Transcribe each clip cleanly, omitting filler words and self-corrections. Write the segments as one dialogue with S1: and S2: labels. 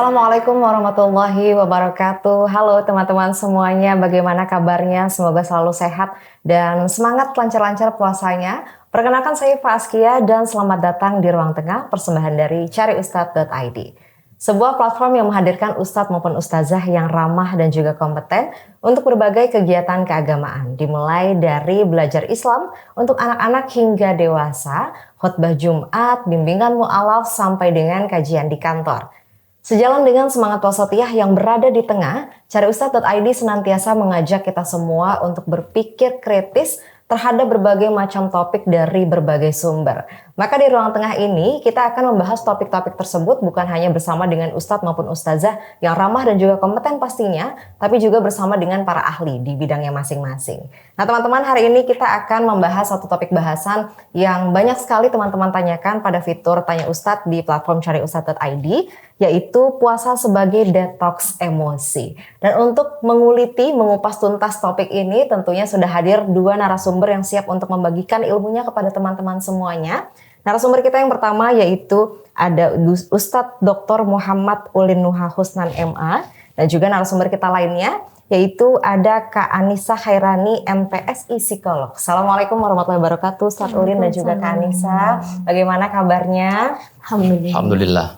S1: Assalamualaikum warahmatullahi wabarakatuh. Halo teman-teman semuanya, bagaimana kabarnya? Semoga selalu sehat dan semangat lancar-lancar puasanya. Perkenalkan saya Askia dan selamat datang di Ruang Tengah, persembahan dari cariustadz.id. Sebuah platform yang menghadirkan ustadz maupun ustazah yang ramah dan juga kompeten untuk berbagai kegiatan keagamaan. Dimulai dari belajar Islam untuk anak-anak hingga dewasa, khutbah Jumat, bimbingan mu'alaf sampai dengan kajian di kantor. Sejalan dengan semangat wasatiyah yang berada di tengah, cariustadz.id senantiasa mengajak kita semua untuk berpikir kritis terhadap berbagai macam topik dari berbagai sumber. Maka di ruang tengah ini kita akan membahas topik-topik tersebut bukan hanya bersama dengan ustadz maupun ustazah yang ramah dan juga kompeten pastinya, tapi juga bersama dengan para ahli di bidangnya masing-masing. Nah teman-teman, hari ini kita akan membahas satu topik bahasan yang banyak sekali teman-teman tanyakan pada fitur Tanya Ustadz di platform cariustadz.id, yaitu puasa sebagai detox emosi. Dan untuk mengupas tuntas topik ini tentunya sudah hadir dua narasumber yang siap untuk membagikan ilmunya kepada teman-teman semuanya. Narasumber kita yang pertama yaitu ada Ustadz Dr. Muhammad Ulin Nuha Husnan MA, dan juga narasumber kita lainnya yaitu ada Kak Anissa Khairani MPSI Psikolog. Assalamualaikum warahmatullahi wabarakatuh Ustadz Ulin dan juga Kak Anissa. Bagaimana kabarnya?
S2: Alhamdulillah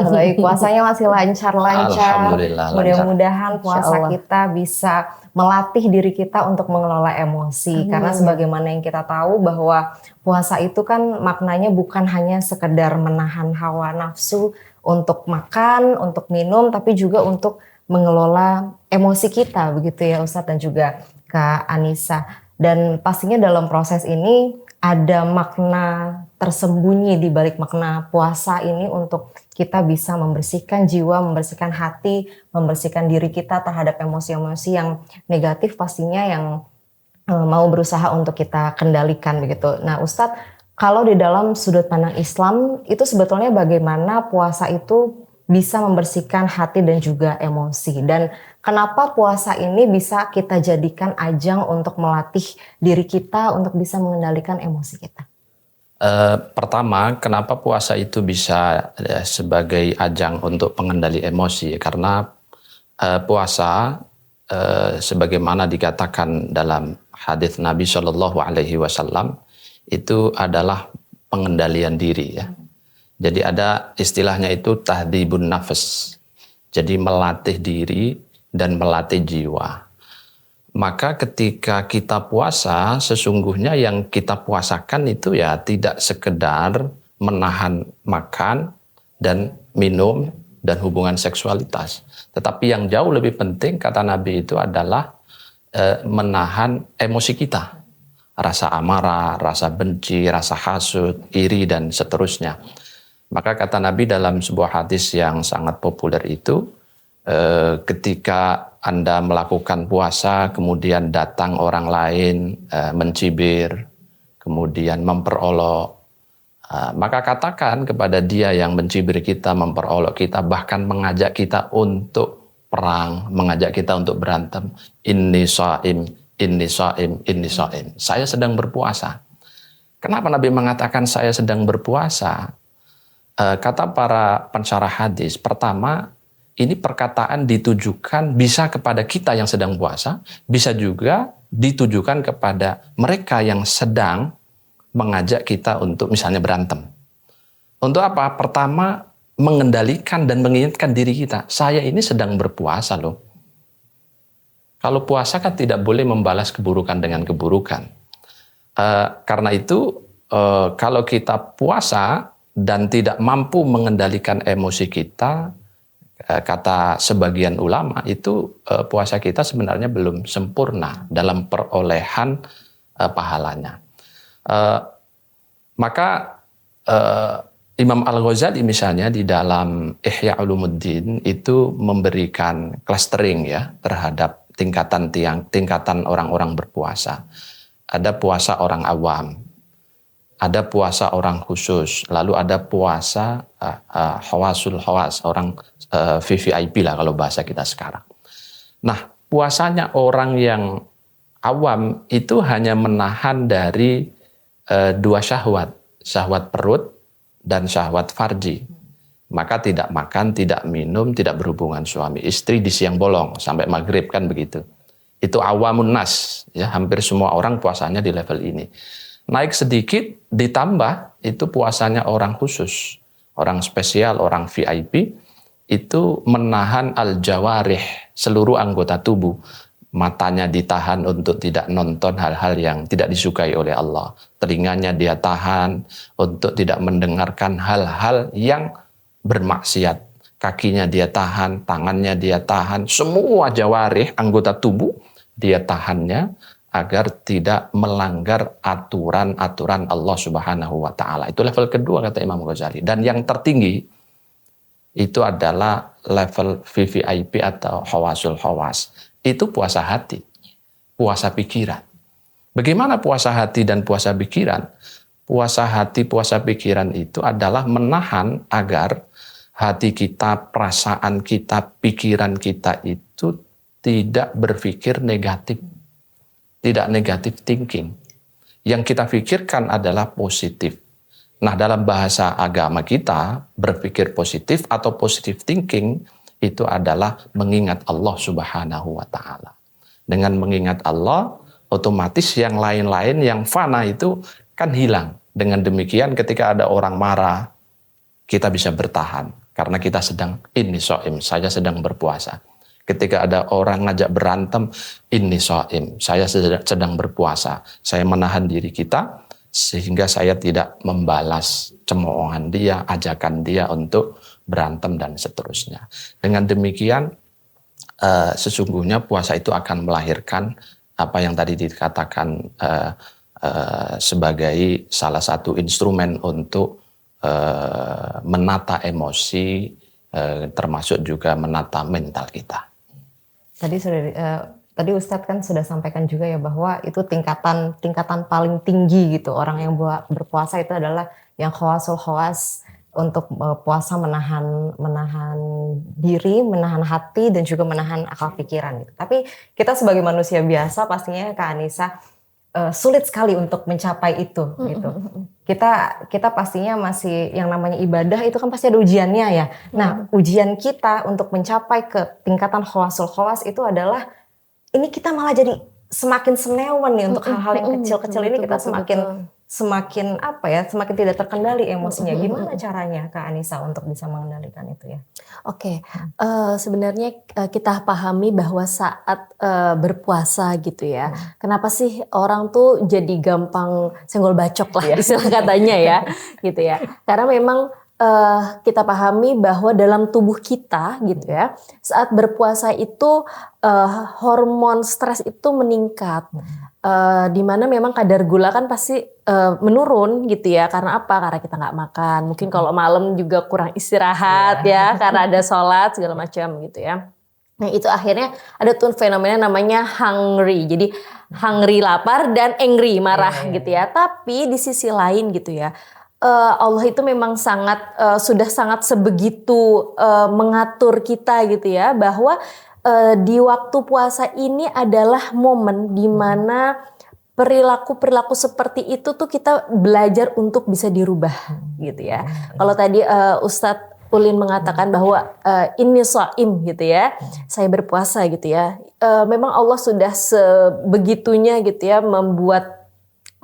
S1: baik. Puasanya masih lancar-lancar.
S2: Alhamdulillah.
S1: Mudah-mudahan puasa kita bisa melatih diri kita untuk mengelola emosi. Karena sebagaimana yang kita tahu bahwa puasa itu kan maknanya bukan hanya sekedar menahan hawa nafsu untuk makan, untuk minum, tapi juga untuk mengelola emosi kita, begitu ya Ustadz dan juga Kak Anissa. Dan pastinya dalam proses ini ada makna tersembunyi di balik makna puasa ini untuk kita bisa membersihkan jiwa, membersihkan hati, membersihkan diri kita terhadap emosi-emosi yang negatif pastinya yang mau berusaha untuk kita kendalikan begitu. Nah Ustadz, kalau di dalam sudut pandang Islam itu sebetulnya bagaimana puasa itu bisa membersihkan hati dan juga emosi, dan kenapa puasa ini bisa kita jadikan ajang untuk melatih diri kita untuk bisa mengendalikan emosi kita?
S2: Pertama, kenapa puasa itu bisa sebagai ajang untuk pengendali emosi? Karena puasa sebagaimana dikatakan dalam hadis Nabi Shallallahu Alaihi Wasallam itu adalah pengendalian diri ya. Jadi ada istilahnya itu tahdibun nafas. Jadi melatih diri dan melatih jiwa. Maka ketika kita puasa, sesungguhnya yang kita puasakan itu ya tidak sekedar menahan makan dan minum dan hubungan seksualitas. Tetapi yang jauh lebih penting kata Nabi itu adalah menahan emosi kita. Rasa amarah, rasa benci, rasa hasud, iri dan seterusnya. Maka kata Nabi dalam sebuah hadis yang sangat populer itu, ketika Anda melakukan puasa, kemudian datang orang lain mencibir, kemudian memperolok, maka katakan kepada dia yang mencibir kita, memperolok kita, bahkan mengajak kita untuk perang, mengajak kita untuk berantem, inni shaim, inni shaim, inni shaim. Saya sedang berpuasa. Kenapa Nabi mengatakan saya sedang berpuasa? Kata para pensyarah hadis, pertama ini perkataan ditujukan bisa kepada kita yang sedang puasa, bisa juga ditujukan kepada mereka yang sedang mengajak kita untuk misalnya berantem. Untuk apa? Pertama, mengendalikan dan mengingatkan diri kita, saya ini sedang berpuasa loh. Kalau puasa kan tidak boleh membalas keburukan dengan keburukan. Karena itu kalau kita puasa dan tidak mampu mengendalikan emosi kita, kata sebagian ulama itu puasa kita sebenarnya belum sempurna dalam perolehan pahalanya. Maka Imam Al-Ghazali misalnya di dalam Ihya Ulumuddin itu memberikan clustering ya terhadap tingkatan orang-orang berpuasa. Ada puasa orang awam, ada puasa orang khusus, lalu ada puasa hawasul hawas, orang VVIP lah kalau bahasa kita sekarang. Nah, puasanya orang yang awam itu hanya menahan dari dua syahwat, syahwat perut dan syahwat farji. maka tidak makan, tidak minum, tidak berhubungan suami istri di siang bolong sampai maghrib kan begitu. Itu awamun nas, ya hampir semua orang puasanya di level ini. Naik sedikit ditambah itu puasanya orang khusus, orang spesial, orang VIP itu menahan al-jawarih, seluruh anggota tubuh. Matanya ditahan untuk tidak nonton hal-hal yang tidak disukai oleh Allah. Telinganya dia tahan untuk tidak mendengarkan hal-hal yang bermaksiat. Kakinya dia tahan, tangannya dia tahan, semua jawarih anggota tubuh dia tahannya agar tidak melanggar aturan-aturan Allah Subhanahu wa taala. Itu level kedua kata Imam Ghazali. Dan yang tertinggi itu adalah level VVIP atau hawasul hawas. Itu puasa hati, puasa pikiran. Bagaimana puasa hati dan puasa pikiran? Puasa hati, puasa pikiran itu adalah menahan agar hati kita, perasaan kita, pikiran kita itu tidak berpikir negatif. Tidak negatif thinking. Yang kita pikirkan adalah positif. Nah, dalam bahasa agama kita, berpikir positif atau positive thinking itu adalah mengingat Allah Subhanahu wa taala. Dengan mengingat Allah, otomatis yang lain-lain yang fana itu kan hilang. Dengan demikian ketika ada orang marah, kita bisa bertahan karena kita sedang inni shaim, saya sedang berpuasa. Ketika ada orang ngajak berantem, inni shaim, saya sedang berpuasa. Saya menahan diri kita sehingga saya tidak membalas cemoohan dia, ajakan dia untuk berantem dan seterusnya. Dengan demikian sesungguhnya puasa itu akan melahirkan apa yang tadi dikatakan sebagai salah satu instrumen untuk menata emosi, termasuk juga menata mental kita.
S1: Tadi Ustadz kan sudah sampaikan juga ya bahwa itu tingkatan paling tinggi gitu, orang yang berpuasa itu adalah yang khawasul khawas, untuk puasa menahan diri, menahan hati, dan juga menahan akal pikiran gitu. Tapi kita sebagai manusia biasa pastinya Kak Anissa sulit sekali untuk mencapai itu gitu. Kita pastinya masih yang namanya ibadah itu kan pasti ada ujiannya ya. Nah, ujian kita untuk mencapai ke tingkatan khawasul khawas itu adalah ini kita malah jadi semakin senewan nih untuk hal-hal yang kecil-kecil ini, kita semakin apa ya, semakin tidak terkendali emosinya. Gimana caranya Kak Anissa untuk bisa mengendalikan itu ya?
S3: Oke, sebenarnya kita pahami bahwa saat berpuasa gitu ya, kenapa sih orang tuh jadi gampang senggol bacok lah istilah katanya ya, gitu ya. Karena memang kita pahami bahwa dalam tubuh kita gitu ya, saat berpuasa itu hormon stres itu meningkat. Di mana memang kadar gula kan pasti menurun gitu ya. Karena apa? Karena kita nggak makan. Mungkin kalau malam juga kurang istirahat ya, karena ada sholat segala macam gitu ya. Nah itu akhirnya ada tuh fenomena namanya hungry. Jadi hungry lapar dan angry marah gitu ya. Tapi di sisi lain gitu ya, Allah itu memang sudah sangat sebegitu mengatur kita gitu ya, bahwa di waktu puasa ini adalah momen di mana perilaku seperti itu tuh kita belajar untuk bisa dirubah gitu ya. Kalau tadi Ustadz Ulin mengatakan bahwa inni shaim gitu ya, saya berpuasa gitu ya. Memang Allah sudah sebegitunya gitu ya membuat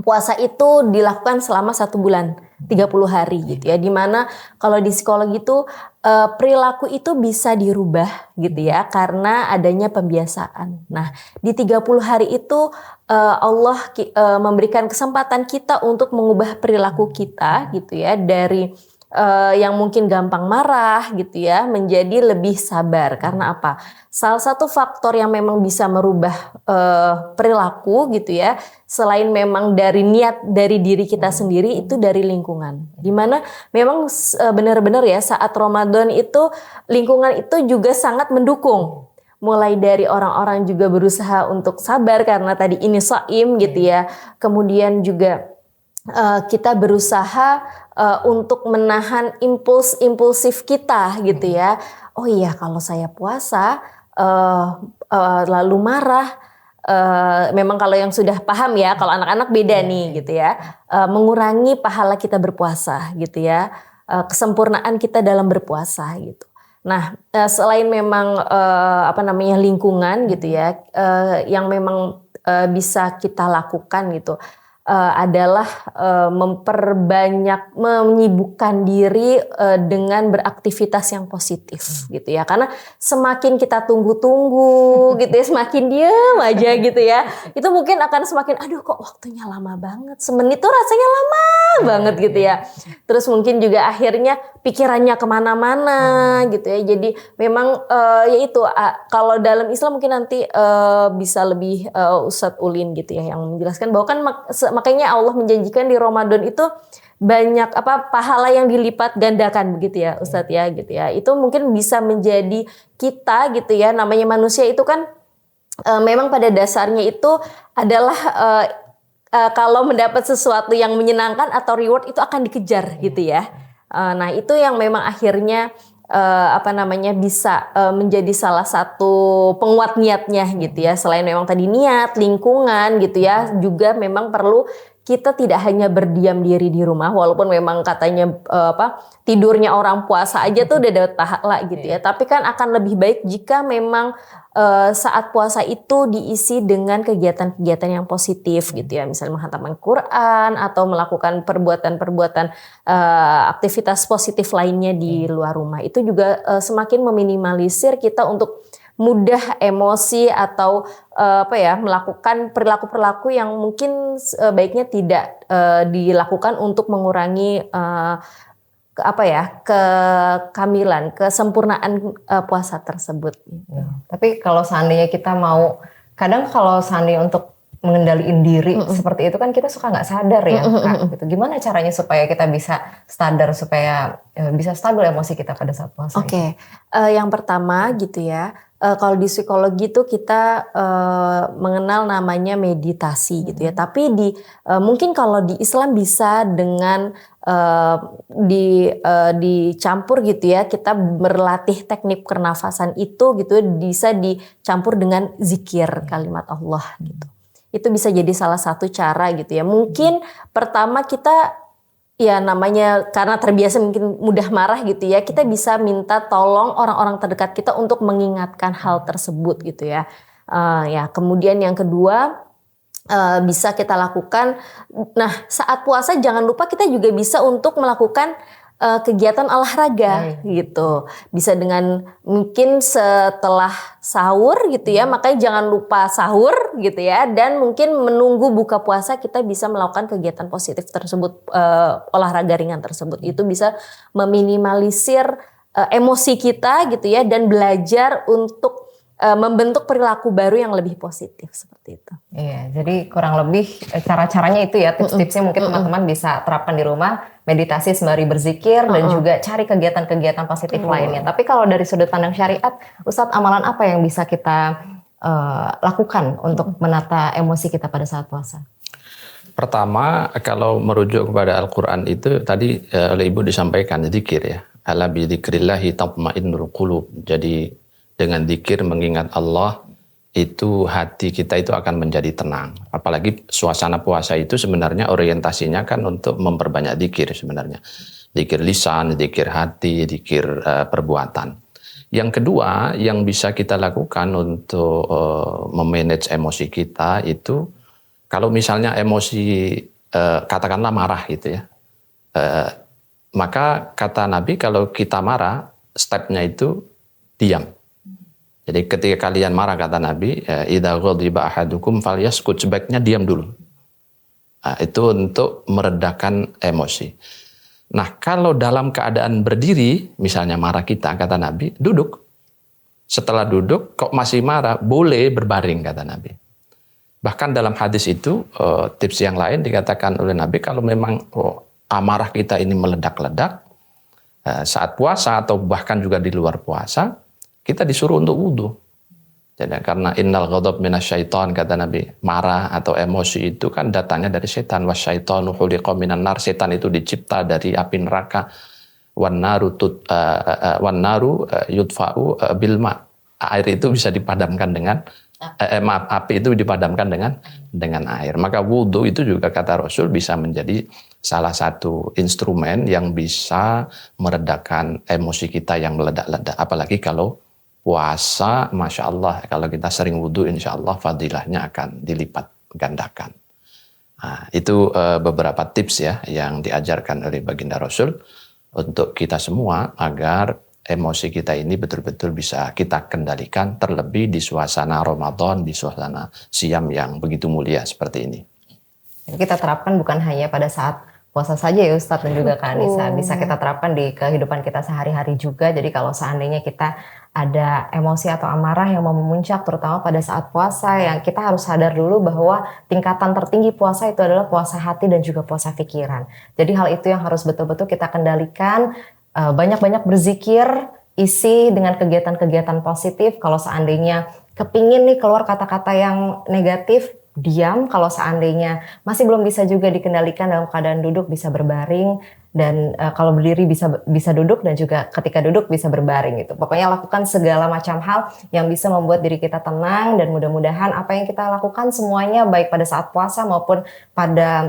S3: puasa itu dilakukan selama 1 bulan. 30 hari gitu ya, dimana kalau di psikologi itu perilaku itu bisa dirubah gitu ya karena adanya pembiasaan. Nah di 30 hari itu Allah memberikan kesempatan kita untuk mengubah perilaku kita gitu ya, dari yang mungkin gampang marah gitu ya menjadi lebih sabar. Karena apa? Salah satu faktor yang memang bisa merubah perilaku gitu ya, selain memang dari niat dari diri kita sendiri, itu dari lingkungan. Dimana memang benar-benar ya saat Ramadan itu lingkungan itu juga sangat mendukung. Mulai dari orang-orang juga berusaha untuk sabar karena tadi ini shaim gitu ya. Kemudian juga kita berusaha untuk menahan impulsif kita gitu ya. Oh iya, kalau saya puasa lalu marah, memang kalau yang sudah paham ya, kalau anak-anak beda nih gitu ya, mengurangi pahala kita berpuasa gitu ya. kesempurnaan kita dalam berpuasa gitu. Nah, selain memang lingkungan gitu ya, yang memang bisa kita lakukan gitu, adalah memperbanyak menyibukkan diri dengan beraktivitas yang positif gitu ya, karena semakin kita tunggu-tunggu gitu ya, semakin diam aja gitu ya, itu mungkin akan semakin aduh kok waktunya lama banget, semenit tuh rasanya lama banget gitu ya, terus mungkin juga akhirnya pikirannya kemana-mana gitu ya. Jadi memang kalau dalam Islam mungkin nanti bisa lebih Ustadz Ulin gitu ya yang menjelaskan bahwa kan makanya Allah menjanjikan di Ramadan itu banyak pahala yang dilipat gandakan begitu ya Ustadz ya gitu ya. Itu mungkin bisa menjadi kita gitu ya, namanya manusia itu kan memang pada dasarnya itu adalah kalau mendapat sesuatu yang menyenangkan atau reward itu akan dikejar gitu ya. Nah itu yang memang akhirnya bisa menjadi salah satu penguat niatnya gitu ya. Selain memang tadi niat, lingkungan gitu ya, juga memang perlu kita tidak hanya berdiam diri di rumah, walaupun memang katanya tidurnya orang puasa aja tuh udah dapat pahala gitu ya. Tapi kan akan lebih baik jika memang saat puasa itu diisi dengan kegiatan-kegiatan yang positif gitu ya, misalnya menghatamkan Quran atau melakukan perbuatan-perbuatan aktivitas positif lainnya di luar rumah. Itu juga semakin meminimalisir kita untuk mudah emosi atau melakukan perilaku-perilaku yang mungkin baiknya tidak dilakukan untuk mengurangi kekamilan, kesempurnaan puasa tersebut.
S1: Ya, tapi kalau seandainya kita mau, kadang kalau seandainya untuk mengendalikan diri seperti itu kan kita suka nggak sadar ya Kak. Gitu. Gimana caranya supaya kita bisa sadar, supaya bisa stabil emosi kita pada saat puasa?
S3: Oke. Yang pertama gitu ya. Kalau di psikologi itu kita mengenal namanya meditasi gitu ya. Tapi mungkin kalau di Islam bisa dengan dicampur gitu ya. Kita berlatih teknik pernafasan itu gitu, bisa dicampur dengan zikir kalimat Allah gitu. Itu bisa jadi salah satu cara gitu ya. Mungkin pertama kita ya namanya karena terbiasa mungkin mudah marah gitu ya, kita bisa minta tolong orang-orang terdekat kita untuk mengingatkan hal tersebut gitu ya. Kemudian yang kedua bisa kita lakukan, nah saat puasa jangan lupa kita juga bisa untuk melakukan kegiatan olahraga gitu. Bisa dengan mungkin setelah sahur gitu ya, makanya jangan lupa sahur gitu ya, dan mungkin menunggu buka puasa kita bisa melakukan kegiatan positif tersebut, olahraga ringan tersebut. Itu bisa meminimalisir emosi kita gitu ya, dan belajar untuk membentuk perilaku baru yang lebih positif seperti itu.
S1: Iya, jadi kurang lebih cara-caranya itu ya, tips-tipsnya mungkin teman-teman bisa terapkan di rumah, meditasi sembari berzikir dan juga cari kegiatan-kegiatan positif lainnya. Tapi kalau dari sudut pandang syariat, Ustadz, amalan apa yang bisa kita lakukan untuk menata emosi kita pada saat puasa?
S2: Pertama, kalau merujuk kepada Al-Quran itu tadi oleh Ibu disampaikan zikir ya. Ala bi dzikrillahi tatma'innul qulub. Jadi dengan zikir mengingat Allah, itu hati kita itu akan menjadi tenang. Apalagi suasana puasa itu sebenarnya orientasinya kan untuk memperbanyak zikir sebenarnya. Zikir lisan, zikir hati, zikir perbuatan. Yang kedua yang bisa kita lakukan untuk memanage emosi kita itu, kalau misalnya emosi katakanlah marah gitu ya, maka kata Nabi kalau kita marah, stepnya itu diam. Jadi ketika kalian marah kata Nabi, idza ghadiba ahadukum falyaskut, sebaiknya diam dulu. Itu untuk meredakan emosi. Nah, kalau dalam keadaan berdiri, misalnya marah kita kata Nabi, duduk. Setelah duduk kok masih marah, boleh berbaring kata Nabi. Bahkan dalam hadis itu tips yang lain dikatakan oleh Nabi, kalau memang amarah kita ini meledak-ledak saat puasa atau bahkan juga di luar puasa, kita disuruh untuk wudhu. Jadi karena innal ghadab minasyaiton kata Nabi, marah atau emosi itu kan datangnya dari setan. Wasyaitonu khuliqa minan nar, setan itu dicipta dari api neraka. Wan naru yudfa'u bil ma. Air itu bisa dipadamkan dengan maaf, api itu dipadamkan dengan air. Maka wudhu itu juga kata Rasul bisa menjadi salah satu instrumen yang bisa meredakan emosi kita yang meledak-ledak. Apalagi kalau puasa, Masya Allah, kalau kita sering wudhu, insya Allah fadilahnya akan dilipat gandakan. Nah, itu beberapa tips ya yang diajarkan oleh baginda Rasul untuk kita semua agar emosi kita ini betul-betul bisa kita kendalikan, terlebih di suasana Ramadan, di suasana siam yang begitu mulia seperti ini.
S1: Jadi kita terapkan bukan hanya pada saat puasa saja ya Ustadz dan juga Kak Anissa, bisa kita terapkan di kehidupan kita sehari-hari juga. Jadi kalau seandainya kita ada emosi atau amarah yang mau memuncak terutama pada saat puasa, yang kita harus sadar dulu bahwa tingkatan tertinggi puasa itu adalah puasa hati dan juga puasa pikiran. Jadi hal itu yang harus betul-betul kita kendalikan. Banyak-banyak berzikir, isi dengan kegiatan-kegiatan positif. Kalau seandainya kepingin nih keluar kata-kata yang negatif, diam. Kalau seandainya masih belum bisa juga dikendalikan dalam keadaan duduk, bisa berbaring. Dan kalau berdiri bisa duduk, dan juga ketika duduk bisa berbaring gitu. Pokoknya lakukan segala macam hal yang bisa membuat diri kita tenang, dan mudah-mudahan apa yang kita lakukan semuanya baik pada saat puasa maupun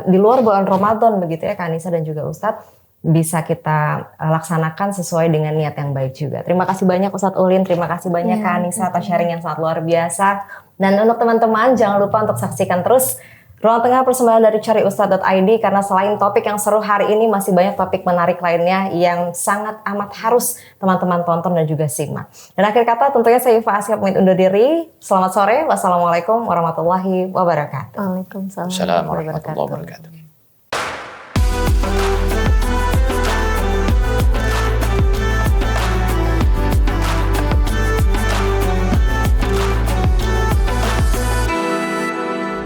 S1: di luar bulan Ramadan begitu ya Kak Anissa dan juga Ustadz, bisa kita laksanakan sesuai dengan niat yang baik juga. Terima kasih banyak Ustadz Ulin, terima kasih banyak Kak Anissa atas sharing yang sangat luar biasa. Dan untuk teman-teman jangan lupa untuk saksikan terus Ruang Tengah persembahan dari cariustadz.id, karena selain topik yang seru hari ini masih banyak topik menarik lainnya yang sangat amat harus teman-teman tonton dan juga simak. Dan akhir kata tentunya saya Iva Askia pamit undur diri. Selamat sore. Wassalamualaikum warahmatullahi wabarakatuh.
S3: Waalaikumsalam
S2: Assalamualaikum warahmatullahi wabarakatuh.